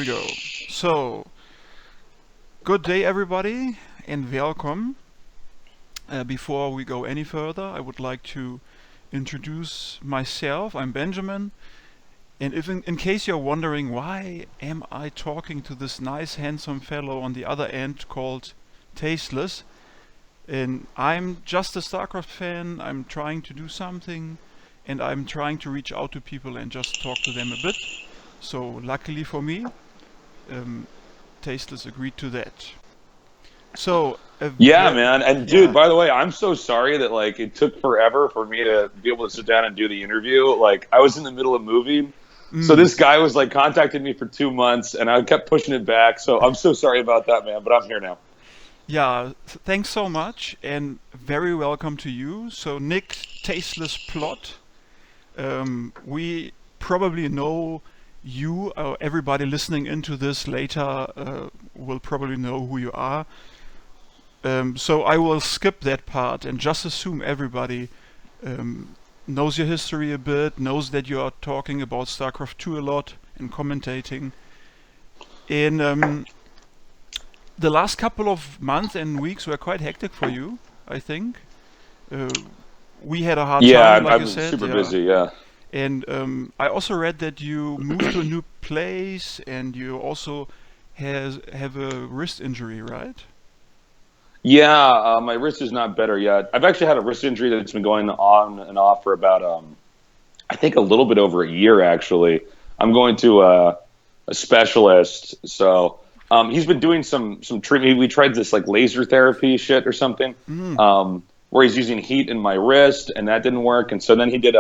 go. So, good day everybody and welcome. Before we go any further, I would like to introduce myself. I'm Benjamin, and if in case you're wondering why am I talking to this nice handsome fellow on the other end called Tasteless, and I'm just a StarCraft fan, I'm trying to do something, and I'm trying to reach out to people and just talk to them a bit. So luckily for me, um, Tasteless agreed to that. So, Yeah, man. And dude, yeah. by the way, I'm so sorry that like it took forever for me to be able to sit down and do the interview. Like I was in the middle of moving. So Mm, this guy was like contacting me for 2 months and I kept pushing it back. So I'm so sorry about that, man, but I'm here now. yeah, thanks so much and very welcome to you. So, Nick Tasteless Plott, we probably know you, everybody listening into this later will probably know who you are. So, I will skip that part and just assume everybody um, knows your history a bit, knows that you are talking about StarCraft 2 a lot and commentating. And the last couple of months and weeks were quite hectic for you, I think. Uh, we had a hard Yeah, time, I've, like I've you been said, super yeah. busy. Yeah. And I also read that you moved to a new place and you also have a wrist injury, right? Yeah, my wrist is not better yet. I've actually had a wrist injury that's been going on and off for about, I think a little bit over a year actually. I'm going to a specialist. So he's been doing some treatment. We tried this like laser therapy shit or something, Mm, where he's using heat in my wrist, and that didn't work. And so then he did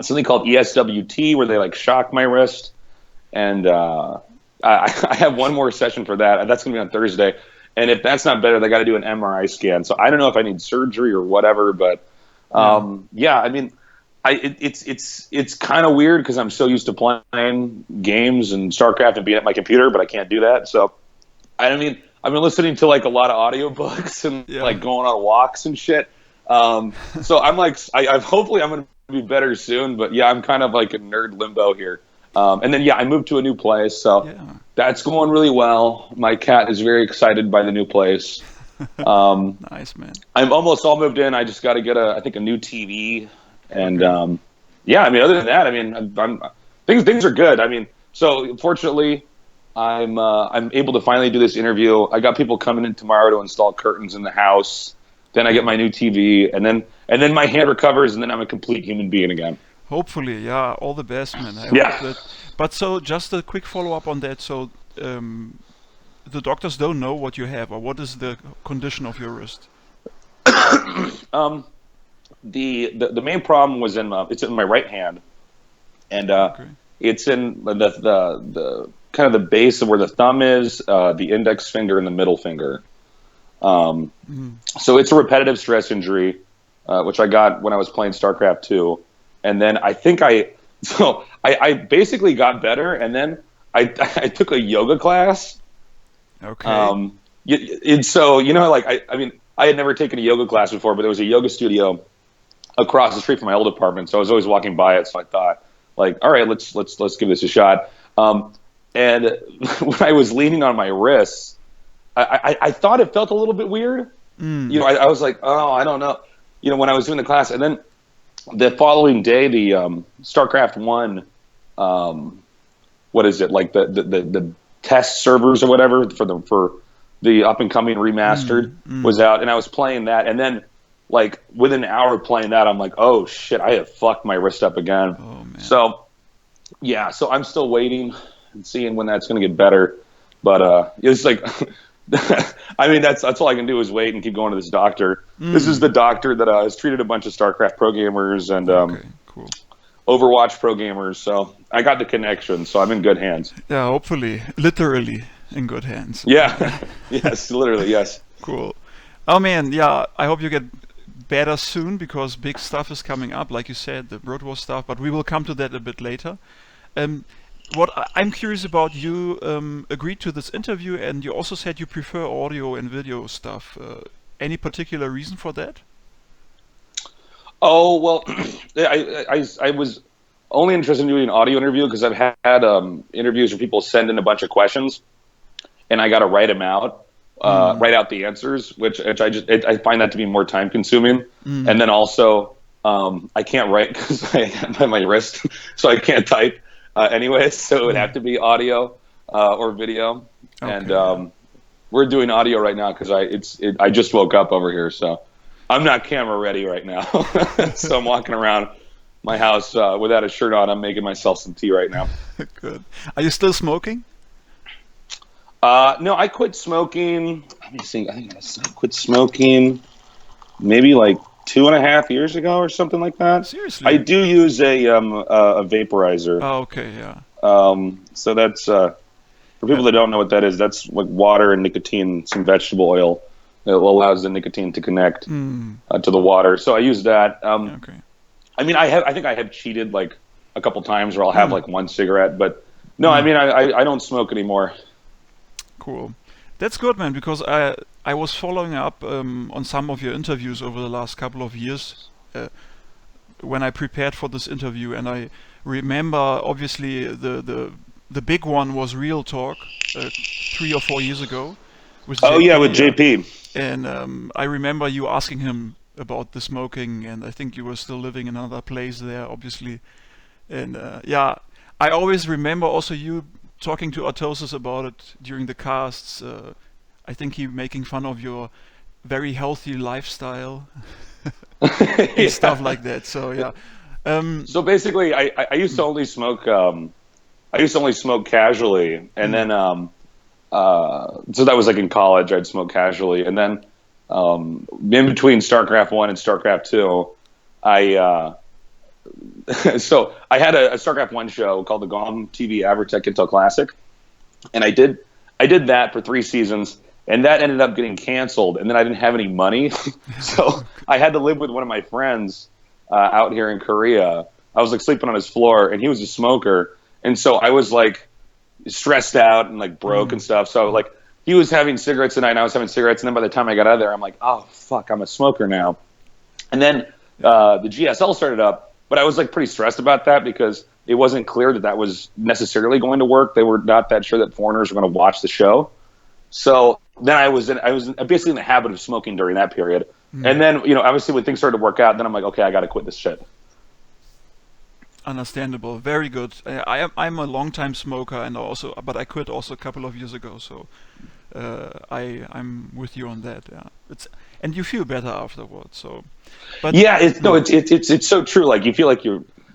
something called ESWT, where they like shock my wrist. And I have one more session for that. That's gonna be on Thursday. And if that's not better, they got to do an MRI scan. So I don't know if I need surgery or whatever, but yeah. yeah, I mean, it's kind of weird because I'm so used to playing games and StarCraft and being at my computer, but I can't do that. So I mean, I've been listening to like a lot of audiobooks and Yeah. like going on walks and shit. So I'm like, I've hopefully I'm gonna be better soon, but yeah, I'm kind of like in nerd limbo here. And then yeah, I moved to a new place, so Yeah. that's going really well. My cat is very excited by the new place. Um, Nice, man. I'm almost all moved in. I just got to get I think a new TV, and Okay. yeah. I mean, other than that, I mean, things are good. I mean, so fortunately, I'm able to finally do this interview. I got people coming in tomorrow to install curtains in the house. Then I get Cool. my new TV, and then my hand recovers, and then I'm a complete human being again. Hopefully, yeah, all the best, man. I hope Yeah. that. But so, just a quick follow up on that. So, the doctors don't know what you have or what is the condition of your wrist. Um, the main problem was it's in my right hand, and Okay. it's in the kind of the base of where the thumb is, the index finger, and the middle finger. Um, Mm. so it's a repetitive stress injury, which I got when I was playing StarCraft 2. And then I think I basically got better, and then I I took a yoga class. Okay. And so like I mean I had never taken a yoga class before, but there was a yoga studio across the street from my old apartment, so I was always walking by it. So I thought, like, all right, let's give this a shot. And when I was leaning on my wrists, I thought it felt a little bit weird. Mm. I was like, oh, I don't know. When I was doing the class, and then the following day, the StarCraft One, what is it like the test servers or whatever for the up and coming remastered Mm. Mm. was out, and I was playing that, and then like within an hour of playing that, I'm like, oh shit, I have fucked my wrist up again. Oh man. So yeah, so I'm still waiting and seeing when that's going to get better, but it's like. I mean, that's all I can do is wait and keep going to this doctor. This is Mm. the doctor that has treated a bunch of StarCraft pro gamers and Okay. Cool. Overwatch pro gamers. So I got the connection. So I'm in good hands. Yeah. Hopefully, literally in good hands. Yeah. Yes. Literally. Yes. Cool. Oh man. Yeah. I hope you get better soon because big stuff is coming up, like you said, the Broodwar stuff. But we will come to that a bit later. Um, I'm curious about, you agreed to this interview and you also said you prefer audio and video stuff. Any particular reason for that? Oh well, I was only interested in doing an audio interview because I've had interviews where people send in a bunch of questions, and I got to write them out, write out the answers, which I find that to be more time consuming. And then also I can't write because I have my wrist, so I can't type anyways. So it would have to be audio or video. Okay. And we're doing audio right now because I just woke up over here, so I'm not camera ready right now. So I'm walking around my house without a shirt on. I'm making myself some tea right now. Good. Are you still smoking? No, I quit smoking. Let me see. I think I quit smoking maybe like 2.5 years ago or something like that. Seriously? I do use a vaporizer. Oh, okay, yeah. So that's for people that don't know what that is. That's like water and nicotine, and some vegetable oil that allows the nicotine to connect to the water. So I use that. Okay. I mean, I think I have cheated like a couple times where I'll have like one cigarette, but no, I mean, I don't smoke anymore. Cool. That's good, man, because I was following up on some of your interviews over the last couple of years when I prepared for this interview, and I remember obviously the big one was Real Talk 3 or 4 years ago. With Oh JP, yeah, with JP. And I remember you asking him about the smoking, and I think you were still living in another place there, obviously. And yeah, I always remember also you talking to Artosis about it during the casts. I think he making fun of your very healthy lifestyle and stuff like that. So yeah. So basically, I used to only smoke. I used to only smoke casually, and then so that was like in college. I'd smoke casually, and then in between StarCraft 1 and StarCraft 2, so I had a StarCraft 1 show called the GOM TV Avertech Intel Classic, and I did that for 3 seasons, and that ended up getting canceled, and then I didn't have any money, so I had to live with one of my friends out here in Korea. I was like sleeping on his floor, and he was a smoker, and so I was like stressed out and like broke and stuff. So like he was having cigarettes tonight, and I was having cigarettes, and then by the time I got out of there, I'm like, oh fuck, I'm a smoker now. And then the GSL started up. But I was like pretty stressed about that because it wasn't clear that that was necessarily going to work. They were not that sure that foreigners were going to watch the show. So then I was basically in the habit of smoking during that period. And then, you know, obviously when things started to work out, then I'm like, okay, I got to quit this shit. Understandable. Very good. I'm a long time smoker, and but I quit also a couple of years ago. So I'm with you on that. Yeah. And you feel better afterwards. So, but yeah, it's so true. Like you feel like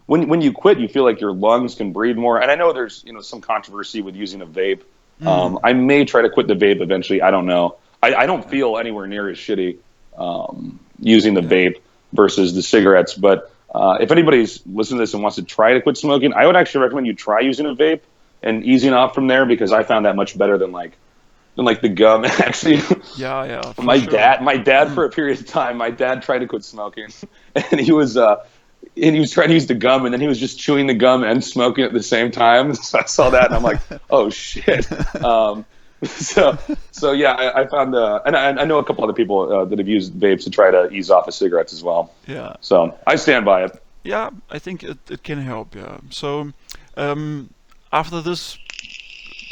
when you quit, you feel like your lungs can breathe more. And I know there's some controversy with using a vape. I may try to quit the vape eventually. I don't know. I don't feel anywhere near as shitty using the vape versus the cigarettes. But if anybody's listening to this and wants to try to quit smoking, I would actually recommend you try using a vape and easing off from there, because I found that much better than the gum. Actually, yeah. My dad for a period of time, my dad tried to quit smoking, and he was trying to use the gum, and then he was just chewing the gum and smoking at the same time. So I saw that, and I'm like, oh shit. So yeah, I found and I know a couple other people that have used vapes to try to ease off of cigarettes as well. Yeah. So I stand by it. Yeah, I think it can help. Yeah. So after this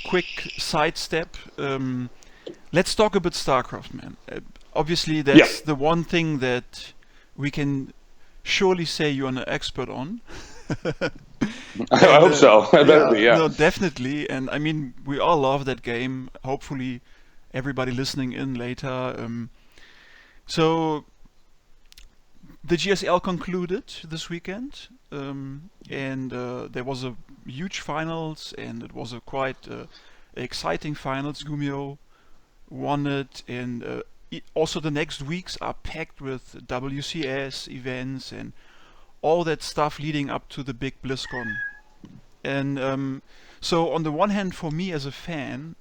quick sidestep, let's talk a bit StarCraft, man. Obviously, that's the one thing that we can surely say you're an expert on. I hope so. I better be, yeah. No, definitely. And I mean, we all love that game. Hopefully, everybody listening in later. So, the GSL concluded this weekend, and there was a huge finals, and it was a quite exciting finals. Gumio won it, and also the next weeks are packed with WCS events and all that stuff leading up to the big BlizzCon. And so on the one hand, for me as a fan,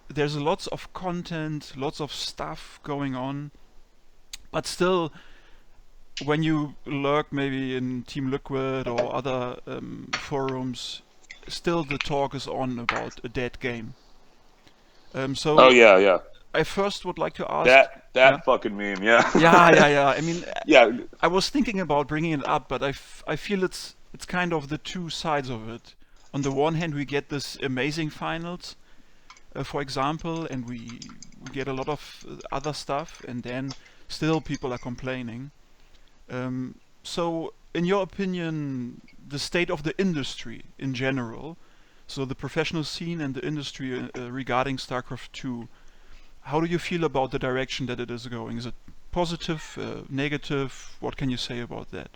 there's lots of content, lots of stuff going on, but still, when you lurk maybe in Team Liquid or other forums, still the talk is on about a dead game. So oh yeah. I first would like to ask that fucking meme, yeah. yeah. I mean, yeah. I was thinking about bringing it up, but I feel it's it's kind of the two sides of it. On the one hand, we get this amazing finals, for example, and we get a lot of other stuff, and then still people are complaining. So, in your opinion, the state of the industry in general, so the professional scene and the industry regarding StarCraft 2, how do you feel about the direction that it is going? Is it positive, negative? What can you say about that?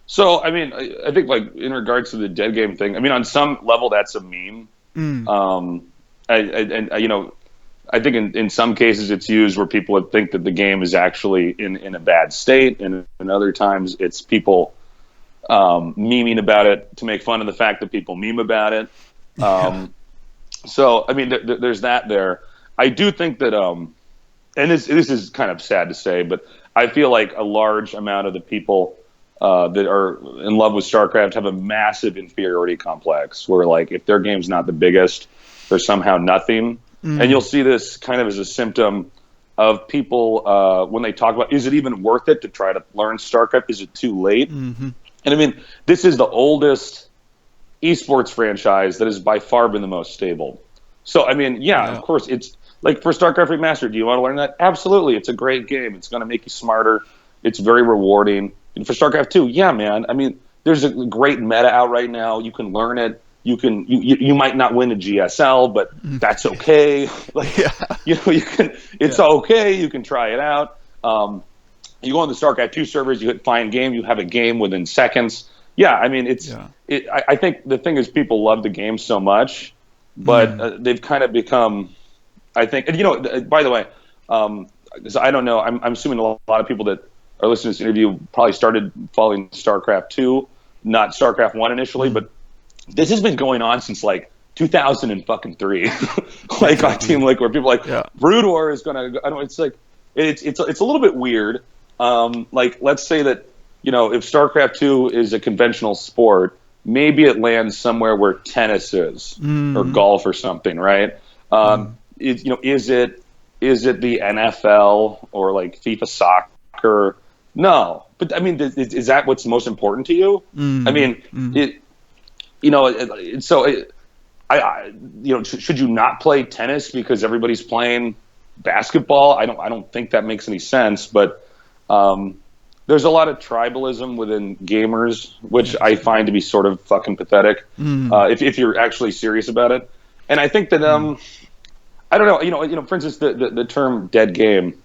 So, I mean, I think like in regards to the dead game thing, I mean, on some level, that's a meme. Mm. You know, I think in some cases it's used where people would think that the game is actually in a bad state, and in other times it's people memeing about it to make fun of the fact that people meme about it. So, I mean, there's that there. I do think that, and this is kind of sad to say, but I feel like a large amount of the people that are in love with StarCraft have a massive inferiority complex, where like if their game's not the biggest, they're somehow nothing. And you'll see this kind of as a symptom of people when they talk about, is it even worth it to try to learn StarCraft? Is it too late? Mm-hmm. And I mean, this is the oldest esports franchise that has by far been the most stable. So, I mean, yeah, of course, it's like for StarCraft Remastered, do you want to learn that? Absolutely. It's a great game. It's going to make you smarter. It's very rewarding. And for StarCraft 2, yeah, man. I mean, there's a great meta out right now. You can learn it. You might not win a GSL, but that's okay. Like, you know, you can. It's okay. You can try it out. You go on the StarCraft 2 servers. You hit find game. You have a game within seconds. Yeah, I mean, I think the thing is people love the game so much, but they've kind of become. I think, and you know, by the way, so I don't know. I'm assuming a lot of people that are listening to this interview probably started following StarCraft 2, not StarCraft 1 initially, but this has been going on since like 2003. Like on Team Liquid, where people are like Broodwar is gonna. I don't. It's like it's a little bit weird. Like let's say that, you know, if StarCraft 2 is a conventional sport, maybe it lands somewhere where tennis is or golf or something, right? You know, is it the NFL or like FIFA soccer? No, but I mean, is that what's most important to you? I mean, you know, so you know, should you not play tennis because everybody's playing basketball? I don't think that makes any sense. But there's a lot of tribalism within gamers, which I find to be sort of fucking pathetic. If you're actually serious about it, and I think that I don't know. You know, for instance, the term "dead game."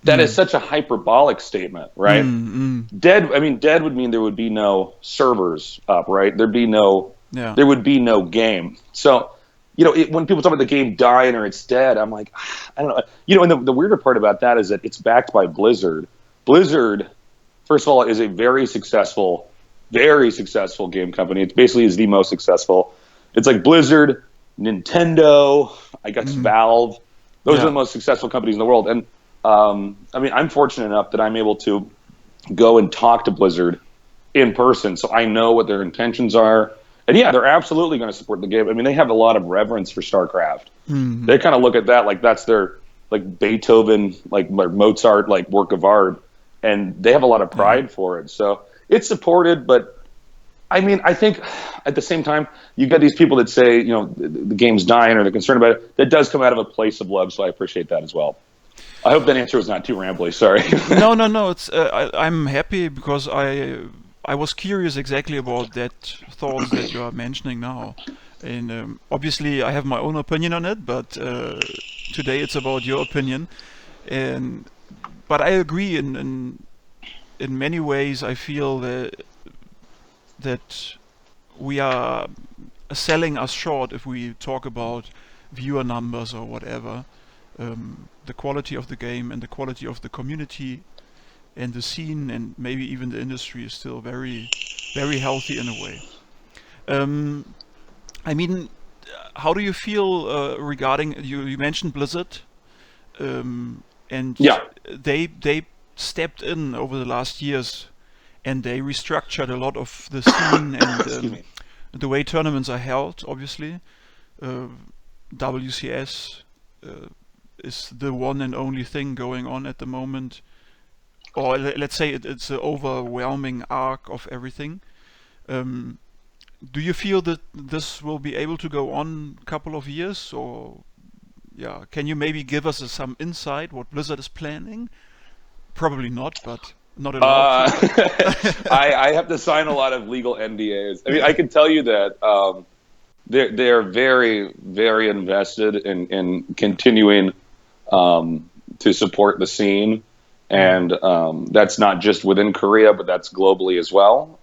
That is such a hyperbolic statement, right? Dead. I mean, dead would mean there would be no servers up, right? There would be no game. So, you know, when people talk about the game dying or it's dead, I'm like, I don't know. You know, and the weirder part about that is that it's backed by Blizzard. Blizzard, first of all, is a very successful game company. It basically is the most successful. It's like Blizzard, Nintendo, I guess Valve. Those are the most successful companies in the world. And I mean, I'm fortunate enough that I'm able to go and talk to Blizzard in person, so I know what their intentions are. And yeah, they're absolutely going to support the game. I mean, they have a lot of reverence for StarCraft. They kind of look at that like that's their like Beethoven, like Mozart, like work of art, and they have a lot of pride for it. So it's supported, but I mean, I think at the same time, you got these people that say, you know, the game's dying or they're concerned about it. That does come out of a place of love, so I appreciate that as well. I hope that answer was not too rambly. Sorry. No. It's I'm happy because I was curious exactly about that thoughts that you are mentioning now, and obviously I have my own opinion on it, but today it's about your opinion, but I agree in many ways. I feel that we are selling us short if we talk about viewer numbers or whatever. The quality of the game and the quality of the community and the scene and maybe even the industry is still very, very healthy in a way. I mean, how do you feel regarding you mentioned Blizzard, and they stepped in over the last years and they restructured a lot of the scene and the way tournaments are held. Obviously, WCS is the one and only thing going on at the moment. or let's say it's an overwhelming arc of everything. Um, do you feel that this will be able to go on a couple of years, or yeah, can you maybe give us some insight what Blizzard is planning? Probably not, but not allowed Uh, to. I have to sign a lot of legal NDAs. I mean, I can tell you that they're very, very invested in continuing to support the scene, and that's not just within Korea, but that's globally as well.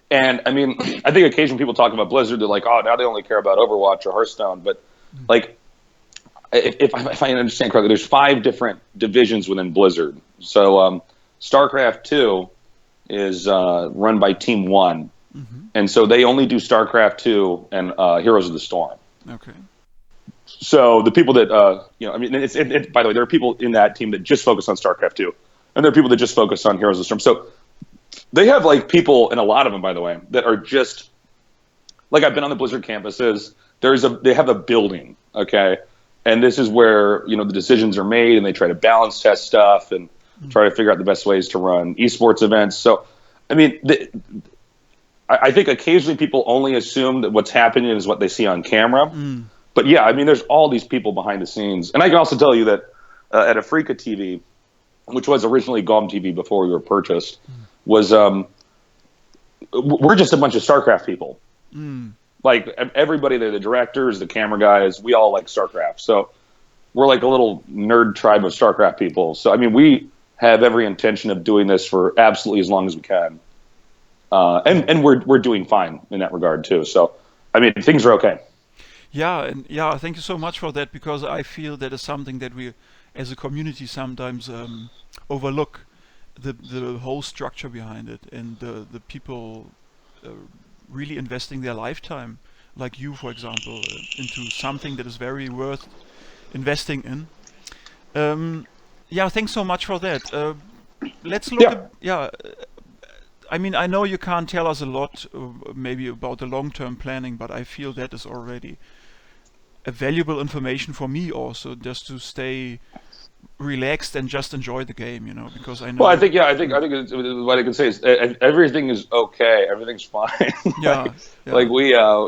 And I mean, I think occasionally people talk about Blizzard, they're like, oh, now they only care about Overwatch or Hearthstone. But like, if I understand correctly, there's 5 different divisions within Blizzard. So StarCraft 2 is run by Team 1. And so they only do StarCraft 2 and Heroes of the Storm. Okay. So the people that, I mean, by the way, there are people in that team that just focus on StarCraft 2. And there are people that just focus on Heroes of the Storm. So they have like people, and a lot of them, by the way, that are just, like I've been on the Blizzard campuses. They have a building, okay? And this is where, the decisions are made, and they try to balance test stuff and try to figure out the best ways to run esports events. So, I mean, I think occasionally people only assume that what's happening is what they see on camera. But yeah, I mean, there's all these people behind the scenes. And I can also tell you that at Africa TV, which was originally GOM TV before we were purchased, was we're just a bunch of StarCraft people. Like everybody there, the directors, the camera guys, we all like StarCraft. So we're like a little nerd tribe of StarCraft people. So, I mean, we have every intention of doing this for absolutely as long as we can. And we're doing fine in that regard too. So, I mean, things are okay. Yeah, and yeah, thank you so much for that, because I feel that is something that we, as a community, sometimes overlook the whole structure behind it, and the people really investing their lifetime, like you, for example, into something that is very worth investing in. Yeah, thanks so much for that. Let's look Yeah. at, yeah. I mean, I know you can't tell us a lot, maybe about the long-term planning, but I feel that is already a valuable information for me also, just to stay relaxed and just enjoy the game, because I know. Well, I think what I can say is everything is okay. Everything's fine. Yeah, yeah. Like we, I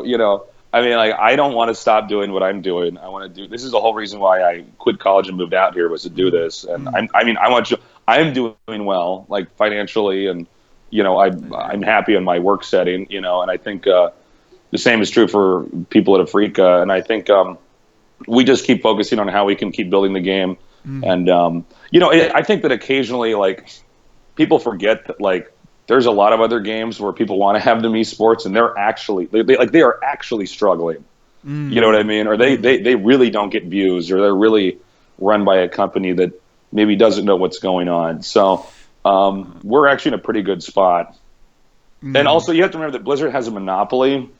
mean, like I don't want to stop doing what I'm doing. I want to do. This is the whole reason why I quit college and moved out here, was to do this. And I'm doing well, like financially, and I'm happy in my work setting, and I think the same is true for people at Africa. And I think we just keep focusing on how we can keep building the game. And I think that occasionally, like, people forget that, like, there's a lot of other games where people want to have them esports, and they are actually struggling. You know what I mean? Or they really don't get views, or they're really run by a company that maybe doesn't know what's going on. So we're actually in a pretty good spot. And also, you have to remember that Blizzard has a monopoly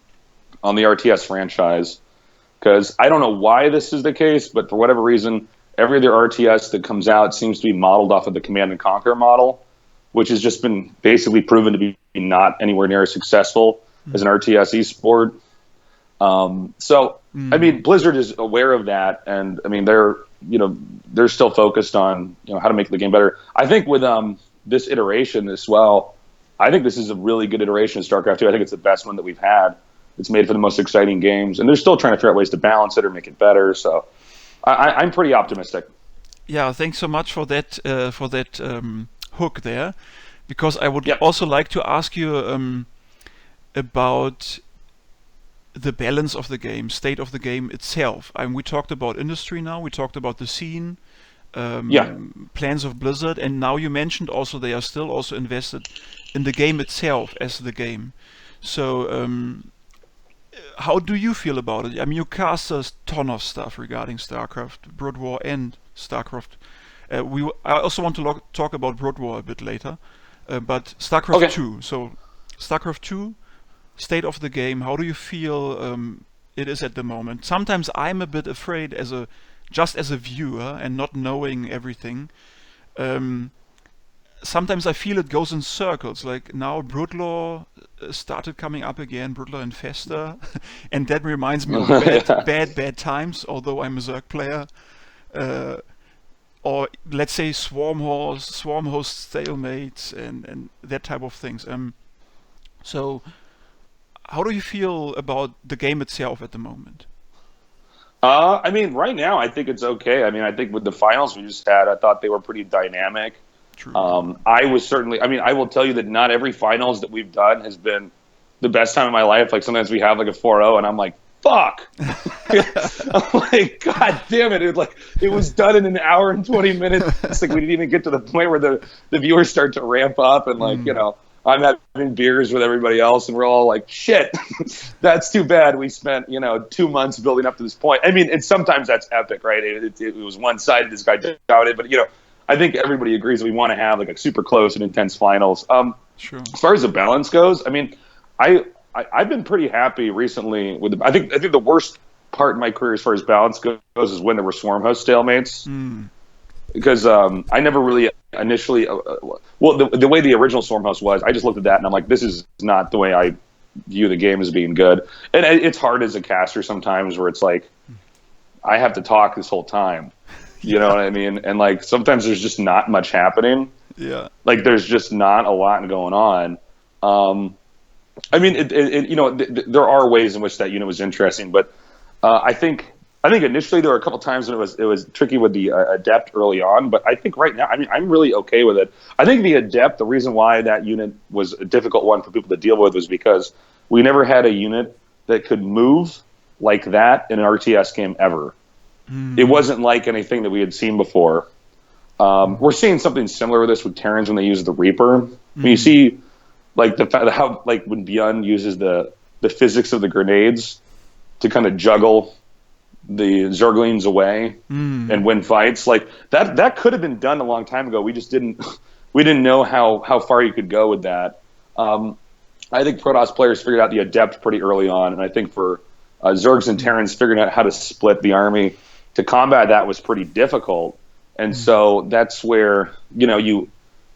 on the RTS franchise, because I don't know why this is the case, but for whatever reason, every other RTS that comes out seems to be modeled off of the Command and Conquer model, which has just been basically proven to be not anywhere near as successful as an RTS esport. I mean, Blizzard is aware of that, and I mean, they're still focused on how to make the game better. I think with this iteration as well, I think this is a really good iteration of StarCraft 2. I think it's the best one that we've had. It's made for the most exciting games, and they're still trying to figure out ways to balance it or make it better. So I'm pretty optimistic. Yeah, thanks so much for that hook there, because I would also like to ask you about the balance of the game, state of the game itself. We talked about industry now, we talked about the scene, plans of Blizzard, and now you mentioned also they are still also invested in the game itself as the game. So how do you feel about it? I mean, you cast a ton of stuff regarding StarCraft, Broodwar, and StarCraft. I also want to talk about Broodwar a bit later, but StarCraft 2. So StarCraft 2, state of the game. How do you feel it is at the moment? Sometimes I'm a bit afraid just as a viewer and not knowing everything. Sometimes I feel it goes in circles. Like now, Broodlore started coming up again, Broodlore and Fester, and that reminds me of bad times. Although I'm a Zerg player, or let's say swarm host stalemates, and that type of things. So how do you feel about the game itself at the moment? I mean, right now I think it's okay. I mean, I think with the finals we just had, I thought they were pretty dynamic. True. I was certainly. I mean, I will tell you that not every finals that we've done has been the best time of my life. Like sometimes we have like a 4-0, and I'm like, fuck. I'm like, God damn it! It was done in an hour and 20 minutes. It's like we didn't even get to the point where the viewers start to ramp up, and I'm having beers with everybody else, and we're all like, shit, that's too bad. We spent 2 months building up to this point. I mean, sometimes that's epic, right? It was one sided. This guy doubted, but I think everybody agrees that we want to have like a super close and intense finals. Sure. As far as the balance goes, I mean, I've been pretty happy recently with. I think the worst part in my career as far as balance goes is when there were swarm host stalemates. Because I never really initially. The way the original swarm host was, I just looked at that and I'm like, this is not the way I view the game as being good. And it's hard as a caster sometimes, where it's like I have to talk this whole time. You know what I mean? And like sometimes there's just not much happening. Yeah. Like there's just not a lot going on. I mean, there are ways in which that unit was interesting, but I think initially there were a couple times when it was tricky with the adept early on. But I think right now, I mean, I'm really okay with it. I think the adept, the reason why that unit was a difficult one for people to deal with was because we never had a unit that could move like that in an RTS game ever. It wasn't like anything that we had seen before. We're seeing something similar with this with Terrans when they use the Reaper. When you see like how like when Bjorn uses the physics of the grenades to kind of juggle the Zerglings away and win fights, like that could have been done a long time ago. We just didn't know how far you could go with that. I think Protoss players figured out the adept pretty early on, and I think for Zergs and Terrans figuring out how to split the army to combat that was pretty difficult. And so that's where you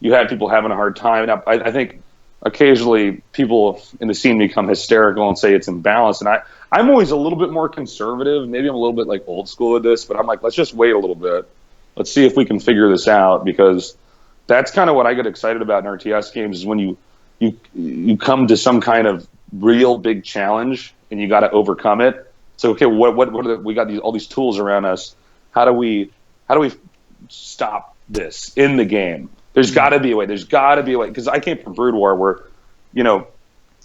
had people having a hard time. And I think occasionally people in the scene become hysterical and say it's imbalanced, and I'm always a little bit more conservative. Maybe I'm a little bit like old school with this, but I'm like, let's just wait a little bit. Let's see if we can figure this out, because that's kind of what I get excited about in RTS games is when you come to some kind of real big challenge and you got to overcome it. So okay, we got all these tools around us. How do we stop this in the game? There's got to be a way. There's got to be a way, because I came from Broodwar where there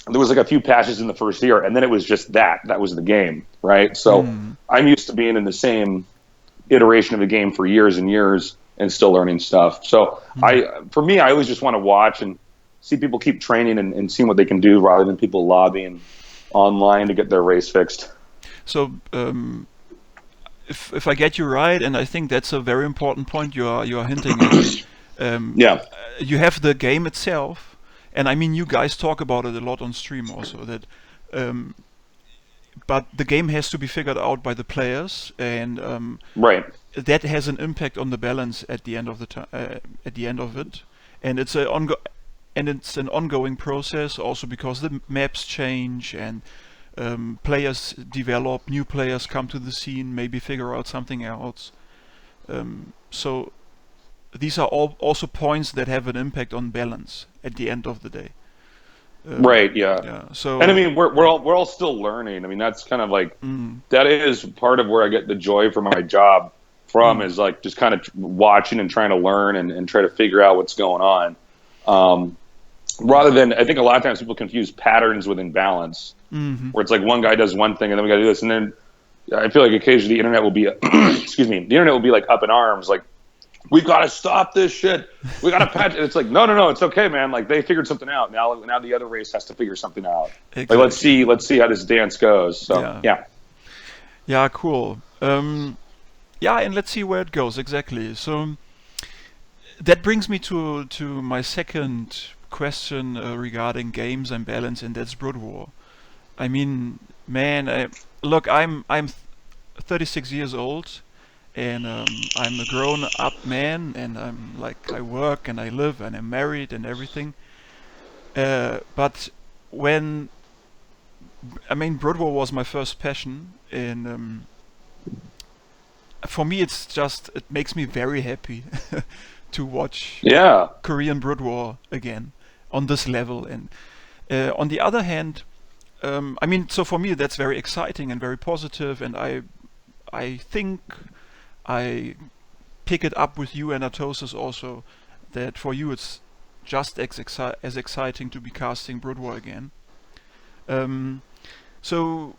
was like a few patches in the first year, and then it was just that was the game, right? So I'm used to being in the same iteration of the game for years and years and still learning stuff. So for me, I always just want to watch and see people keep training and seeing what they can do rather than people lobbying online to get their race fixed. So if I get you right, and I think that's a very important point you are hinting at. You have the game itself, and I mean you guys talk about it a lot on stream also. That, but the game has to be figured out by the players, and right. That has an impact on the balance at the end of at the end of it, and it's an ongoing process also because the maps change and players develop, new players come to the scene, maybe figure out something else. So these are all also points that have an impact on balance at the end of the day. Right. Yeah. So, and I mean, we're all still learning. I mean, that's kind of like that is part of where I get the joy from my job from is like just kind of watching and trying to learn and try to figure out what's going on. Rather than, I think a lot of times people confuse patterns with imbalance, where it's like one guy does one thing and then we got to do this, and then I feel like occasionally the internet will be, excuse me, the internet will be like up in arms, like we got to stop this shit, we got to patch it. It's like no, it's okay, man. Like they figured something out. Now the other race has to figure something out. Exactly. Like let's see how this dance goes. So yeah, cool. And let's see where it goes exactly. So that brings me to my second question regarding games and balance, and that's Broodwar. I mean, man, look, I'm 36 years old, and I'm a grown-up man, and I'm like I work and I live and I'm married and everything. But Broodwar was my first passion, and for me, it makes me very happy to watch Yeah. Korean Broodwar again on this level. And on the other hand, I mean, so for me that's very exciting and very positive, and I think I pick it up with you and Atosis also, that for you it's just as exciting to be casting Broodwar again. Um, so,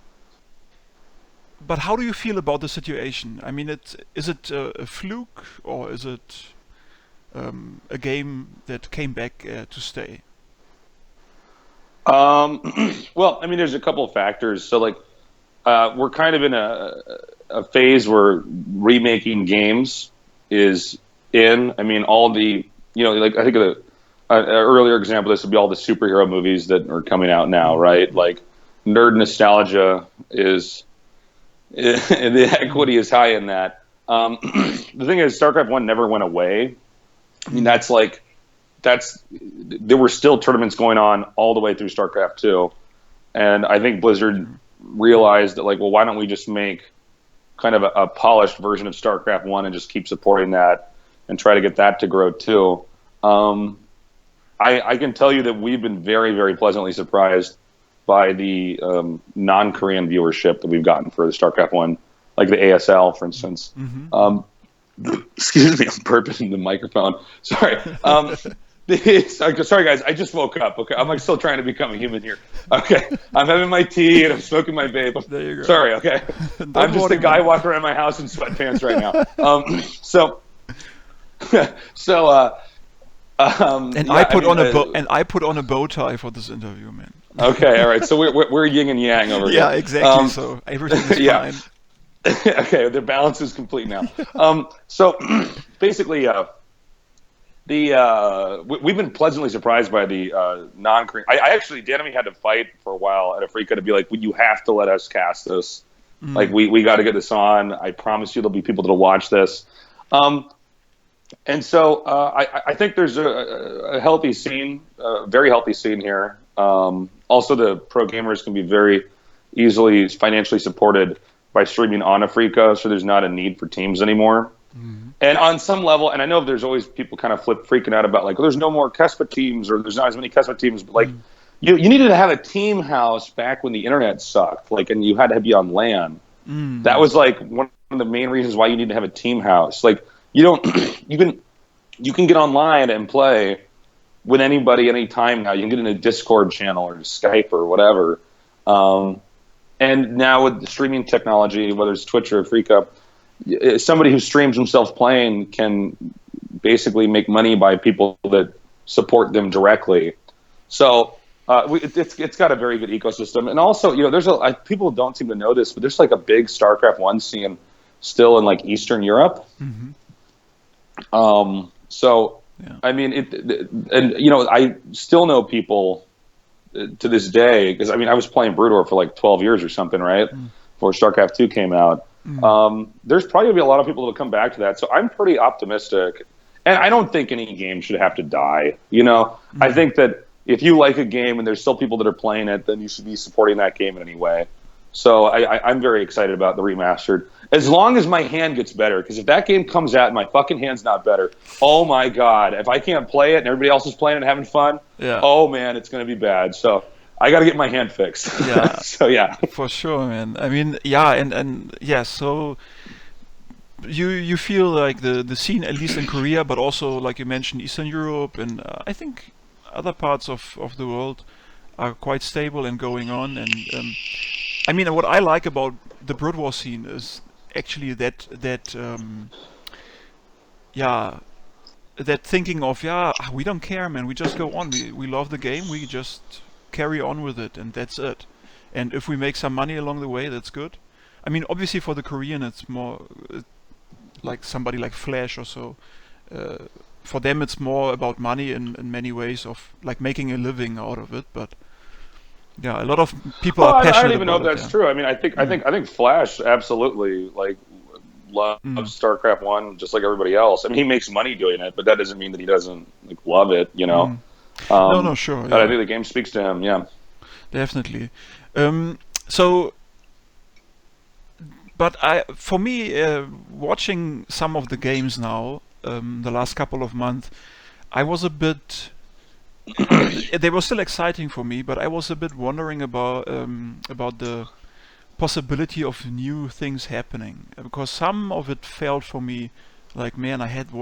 but how do you feel about the situation? I mean, is it a fluke, or is it a game that came back to stay? Um, well, I mean, there's a couple of factors. So, like, we're kind of in a phase where remaking games is in. I mean, all the, like, I think of an earlier example, this would be all the superhero movies that are coming out now, right? Like, nerd nostalgia is, the equity is high in that. The thing is, StarCraft 1 never went away. I mean, there were still tournaments going on all the way through StarCraft 2. And I think Blizzard realized that, like, well, why don't we just make kind of a polished version of StarCraft 1 and just keep supporting that and try to get that to grow too. I can tell you that we've been very, very pleasantly surprised by the non-Korean viewership that we've gotten for the StarCraft 1, like the ASL, for instance. Excuse me, I'm burping in the microphone. Sorry. Sorry, guys. I just woke up. Okay, I'm like still trying to become a human here. Okay, I'm having my tea and I'm smoking my vape. There you go. Sorry. Okay, I'm just a guy walking around my house in sweatpants right now. And yeah, I put on a bow tie for this interview, man. Okay, all right. So we're yin and yang over here. Yeah, exactly. So everything is yeah. fine. Okay, the balance is complete now. So basically, we've been pleasantly surprised by the non-Korean. I actually, Dan and me had to fight for a while at Afrika to be like, well, you have to let us cast this. Like, we got to get this on. I promise you there'll be people that'll watch this. And so I think there's a healthy scene, a very healthy scene here. Also, the pro gamers can be very easily financially supported by streaming on Afrika, so there's not a need for teams anymore. And on some level, and I know there's always people kind of freaking out about, like, well, there's no more Kespa teams, or there's not as many Kespa teams, but, like, you needed to have a team house back when the internet sucked, like, and you had to be on LAN. That was, like, one of the main reasons why you need to have a team house. Like, you can get online and play with anybody anytime now. You can get in a Discord channel or Skype or whatever. And now with the streaming technology, whether it's Twitch or Afrika, somebody who streams themselves playing can basically make money by people that support them directly. So it's got a very good ecosystem. And also, there's people don't seem to know this, but there's like a big StarCraft 1 scene still in, like, Eastern Europe. So, yeah. I mean, I still know people to this day, because, I mean, I was playing Broodwar for like 12 years or something, right? Before StarCraft 2 came out. There's probably going to be a lot of people that will come back to that. So I'm pretty optimistic. And I don't think any game should have to die. I think that if you like a game and there's still people that are playing it, then you should be supporting that game in any way. So I'm very excited about the remastered. As long as my hand gets better, because if that game comes out and my fucking hand's not better, oh my god, if I can't play it and everybody else is playing it and having fun, oh man, it's going to be bad. So I got to get my hand fixed. Yeah. So yeah. For sure, man. I mean, yeah, and yeah, so you feel like the scene, at least in Korea, but also, like you mentioned, Eastern Europe, and I think other parts of the world are quite stable and going on. And I mean, what I like about the Broodwar scene is actually that thinking of, we don't care, man, we just go on, we love the game, we just carry on with it, and that's it. And if we make some money along the way, that's good. I mean, obviously for the Korean it's more like somebody like Flash or so. For them it's more about money in many ways, of like making a living out of it. But yeah, a lot of people are passionate. I don't even know if about that's true. I mean, I think Flash absolutely loves StarCraft 1 just like everybody else. I mean, he makes money doing it, but that doesn't mean that he doesn't love it. No, sure. But I think the game speaks to him. Yeah, definitely. So but for me, watching some of the games now, the last couple of months, I was a bit. They were still exciting for me, but I was a bit wondering about the possibility of new things happening, because some of it felt for me like, man, I have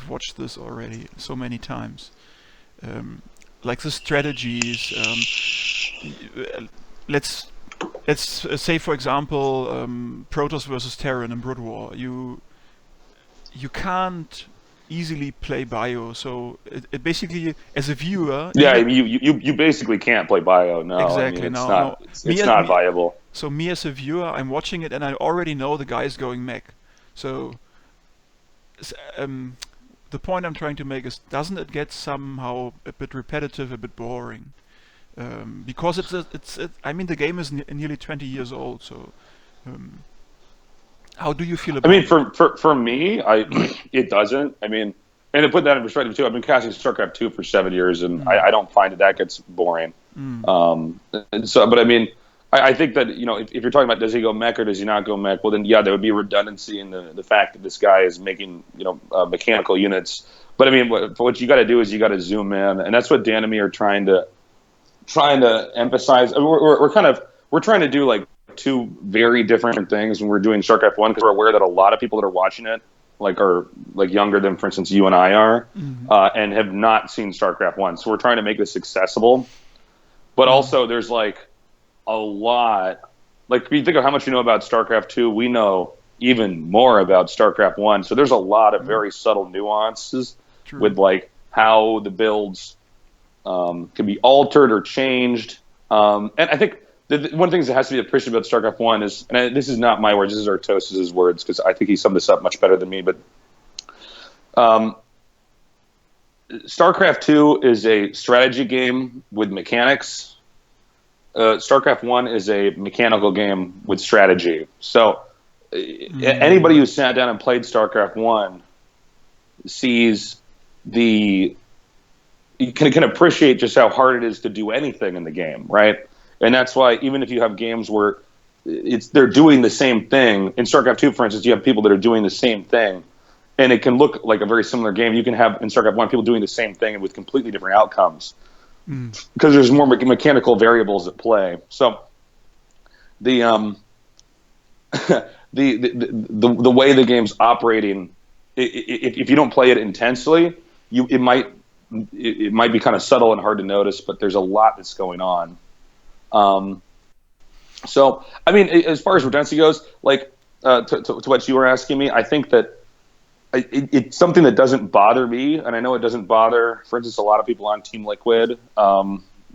watched this already so many times. Um, like the strategies. Let's say, for example, Protoss versus Terran in Broodwar. You can't easily play bio, so it basically, as a viewer, Yeah, even you basically can't play bio. No, I mean exactly, it's no, no, not it's not viable. so me as a viewer, I'm watching it and I already know the guy's going mech. So s- um, the point I'm trying to make is, doesn't it get somehow a bit repetitive, a bit boring? Because I mean, the game is nearly 20 years old. So um, how do you feel I mean, about that? for me, I it doesn't. I mean, and to put that in perspective too, I've been casting StarCraft 2 for 7 years, and Mm, I don't find that gets boring. mm, And so, but I mean, I think that if you're talking about does he go mech or does he not go mech, well then yeah, there would be redundancy in the fact that this guy is making mechanical units. But I mean, what you got to do is you got to zoom in, and that's what Dan and me are trying to emphasize. I mean, we're trying to do like two very different things when we're doing StarCraft 1, because we're aware that a lot of people that are watching it are like younger than, for instance, you and I are, mm, and have not seen StarCraft 1. So we're trying to make this accessible, but mm, also there's like a lot. Like, if you think of how much you know about StarCraft 2, we know even more about StarCraft 1. So there's a lot of true, very subtle nuances true. with like how the builds can be altered or changed. And I think one of the things that has to be appreciated about StarCraft 1 is, and this is not my words, this is Artos's words, because I think he summed this up much better than me, but um, StarCraft 2 is a strategy game with mechanics. StarCraft 1 is a mechanical game with strategy. So anybody Mm, who sat down and played StarCraft 1 sees the you can appreciate just how hard it is to do anything in the game, right? And that's why even if you have games where they're doing the same thing in StarCraft 2, for instance, you have people that are doing the same thing, and it can look like a very similar game. You can have in StarCraft 1 people doing the same thing and with completely different outcomes mm, because there's more mechanical variables at play. So the the way the game's operating, if you don't play it intensely, it might be kind of subtle and hard to notice, but there's a lot that's going on. Um, so, I mean, as far as redundancy goes, like to what you were asking me, I think that it's something that doesn't bother me, and I know it doesn't bother, for instance, a lot of people on Team Liquid.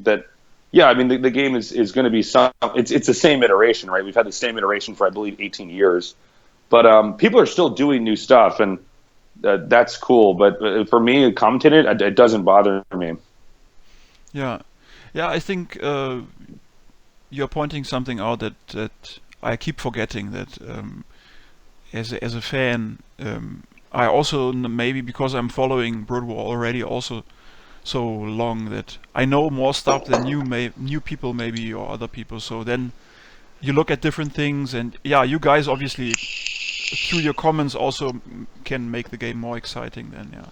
That, yeah, I mean, the game is going to be it's the same iteration, right? We've had the same iteration for, I believe, 18 years, but people are still doing new stuff, and that's cool. But for me, commentating it doesn't bother me. yeah, yeah. I think you're pointing something out that I keep forgetting. That as a fan, I also maybe because I'm following Broodwar already also so long, that I know more stuff than new people maybe, or other people. So then you look at different things, and yeah, you guys obviously through your comments also can make the game more exciting. Then yeah.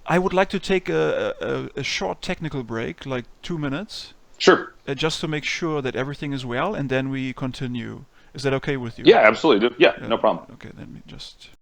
I would like to take a short technical break, like 2 minutes, Sure. just to make sure that everything is well, and then we continue. Is that okay with you? Yeah, absolutely. Yeah, Yeah. no problem. Okay, let me just